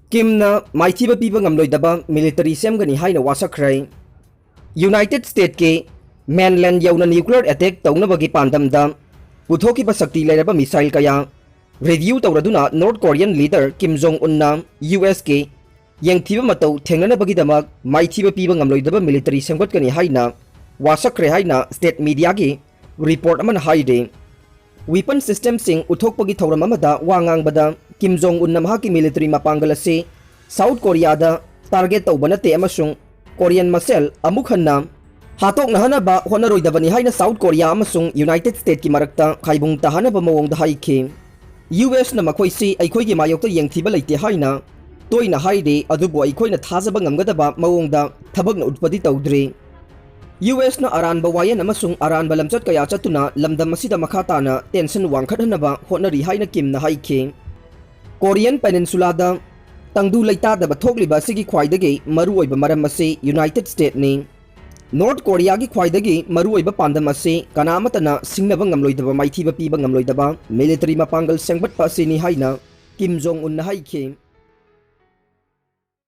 Kimna Maithiba Piba Ngamloidaba military Semgatkani Haina Washakhre United States ke mainland yauna nuclear attack taunabagi pandamda puthokiba sakti leiraba missile kaya review tawraduna North Korean leader Kim Jong Unna US ke yengthiba matau thengnanabagi damak Maithiba Piba Ngamloidaba military Semgatkani Haina Washakhre Haina state media ki report aman haide weapon system sing uthokpagi thauram amada wangangbada Kim Jong Un namha ki military mapangal ase South Korea da target tawbana te amasung Korean masel amuk hanna hatok nahanaba honaroidabani haina South Korea amasung United States ki marakta khaibung tahanaba mawongda haike US na makhoi si aikhoi gi mayokta yengthiba leite haina toina haide adubo aikhoi na thajaba ngamgadaba mawongda thabak na utpadi tawdre US na aranba wayan amasung aranba lamchat kaya chatuna lamdam masida makha na tension wangkhathanaba honari haina Kim na haike Korean Peninsula da tangdu leita da bathokliba sigi khwaidagi maruoiba maram ase United States ni North Korea gi khwaidagi maruoiba pandam ase kanamatana singnaba ngamloidaba Maithiba Piba Ngamloidaba military mapangal sengbat pa se ni haina Kim Jong Un na haike